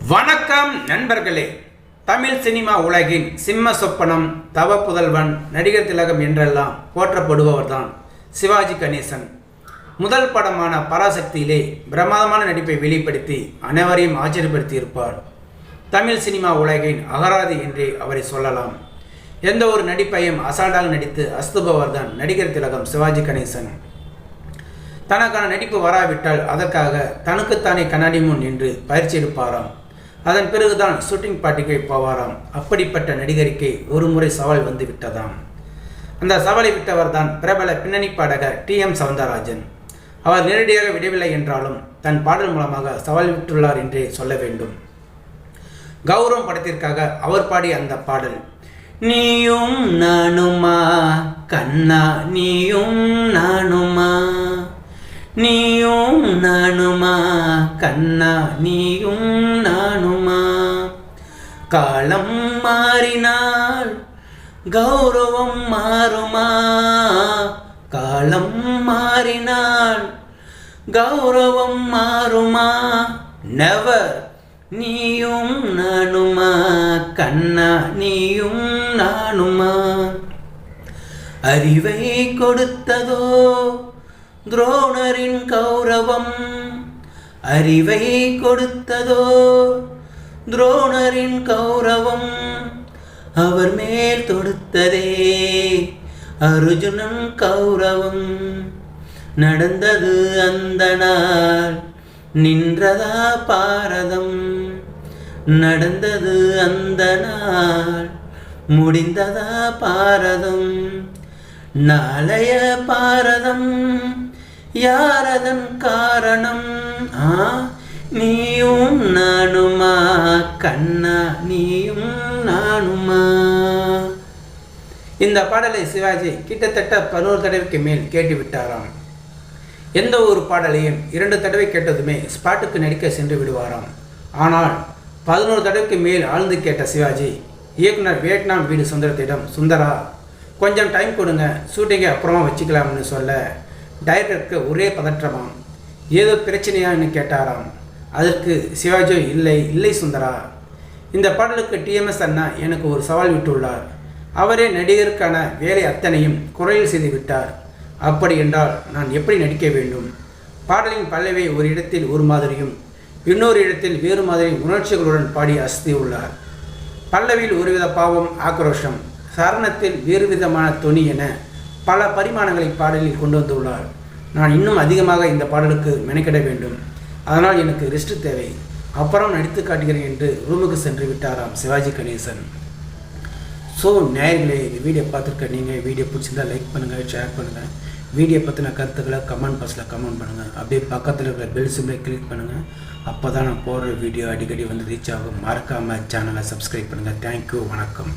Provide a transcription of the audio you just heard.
வணக்கம் நண்பர்களே. தமிழ் சினிமா உலகின் சிம்ம சொப்பனம், தவ புதல்வன், நடிகர் திலகம் என்றெல்லாம் போற்றப்படுபவர்தான் சிவாஜி கணேசன். முதல் படமான பராசக்தியிலே பிரமாதமான நடிப்பை வெளிப்படுத்தி அனைவரையும் ஆச்சரியப்படுத்தி இருப்பார். தமிழ் சினிமா உலகின் அகராதி என்றே அவரை சொல்லலாம். எந்த ஒரு நடிப்பையும் அசால்ட்டாக நடித்து அஸ்துபவர்தான் நடிகர் திலகம் சிவாஜி கணேசன். தனக்கான நடிப்பு வராவிட்டால் அதற்காக தனக்குத்தானே கண்ணாடி முன் நின்று பயிற்சி எடுப்பாராம். அதன் பிறகுதான் ஷூட்டிங் பார்ட்டிக்கு போவாராம். அப்படிப்பட்ட நடிகருக்கு ஒரு முறை சவால் வந்து விட்டதாம். அந்த சவாலை விட்டவர் தான் பிரபல பின்னணி பாடகர் TM சௌந்தரராஜன். அவர் நேரடியாக விடவில்லை என்றாலும் தன் பாடல் மூலமாக சவால் விட்டுள்ளார் என்றே சொல்ல வேண்டும். கௌரவம் படத்திற்காக அவர் பாடிய அந்த பாடல், நீயும் நானுமா கண்ணா நீயும் நானுமா, நீயும் நானுமா கண்ணா நீயும் நானுமா, காலம் மாறினால் கௌரவம் மாறுமா, காலம் மாறினால் கௌரவம் மாறுமா, நெவர், நீயும் நானுமா கண்ணா நீயும் நானுமா, அறிவை கொடுத்ததோ துரோணரின் கௌரவம், அறிவை கொடுத்ததோ துரோணரின் கௌரவம், அவர் மேல் தொடுத்ததே அர்ஜுனன் கௌரவம், நடந்தது அந்த நாள் நின்றதா பாரதம், நடந்தது அந்த நாள் முடிந்ததா பாரதம், நாளைய பாரதம் யாரதன் காரணம், நீயும் நானுமா கண்ணா நீயும் நானுமா. இந்த பாடலை சிவாஜி கிட்டத்தட்ட 11 தடவைக்கு மேல் கேட்டு விட்டாராம். எந்த ஒரு பாடலையும் 2 தடவை கேட்டதுமே ஸ்பாட்டுக்கு நடிக்க சென்று விடுவாராம். ஆனால் 11 தடவைக்கு மேல் ஆழ்ந்து கேட்ட சிவாஜி இயக்குனர் வியட்நாம் வீடு சுந்தரத்திடம், சுந்தரா கொஞ்சம் டைம் கொடுங்க, ஷூட்டிங்கை அப்புறமா வச்சுக்கலாம்னு சொல்ல டைரக்டருக்கு ஒரே பதற்றமாம். ஏதோ பிரச்சனையான்னு கேட்டாராம். அதற்கு சிவாஜி, இல்லை இல்லை சுந்தரா, இந்த பாடலுக்கு TMS அண்ணா எனக்கு ஒரு சவால் விட்டுள்ளார். அவரே நடிகருக்கான வேலை அத்தனையும் குறையில் செய்து விட்டார். அப்படி என்றால் நான் எப்படி நடிக்க வேண்டும்? பாடலின் பல்லவை ஒரு இடத்தில் ஒரு மாதிரியும் இன்னொரு இடத்தில் வேறு மாதிரி உணர்ச்சிகளுடன் பாடி அசத்தி உள்ளார். பல்லவியில் ஒருவித பாவம், ஆக்ரோஷம், சரணத்தில் வேறு விதமான தொனி என பல பரிமாணங்களை பாடலில் கொண்டு வந்துள்ளார். நான் இன்னும் அதிகமாக இந்த பாடலுக்கு மெனக்கிட வேண்டும். அதனால் எனக்கு ரெஸ்ட் தேவை, அப்புறம் நடித்து காட்டுகிறேன் என்று ரூமுக்கு சென்று விட்டாராம் சிவாஜி கணேசன். ஸோ நேயர்களே, இந்த வீடியோ பார்த்துருக்க நீங்கள் வீடியோ பிடிச்சிருந்தா லைக் பண்ணுங்கள், ஷேர் பண்ணுங்கள். வீடியோ பற்றின கருத்துக்களை கமெண்ட் பாக்ஸில் கமெண்ட் பண்ணுங்கள். அப்படியே பக்கத்தில் இருக்கிற பெல் சிம்பிளை கிளிக் பண்ணுங்கள். அப்போ தான் நான் போடுற வீடியோ அடிக்கடி வந்து ரீச் ஆகும். மறக்காமல் சேனலை சப்ஸ்கிரைப் பண்ணுங்கள். தேங்க்யூ, வணக்கம்.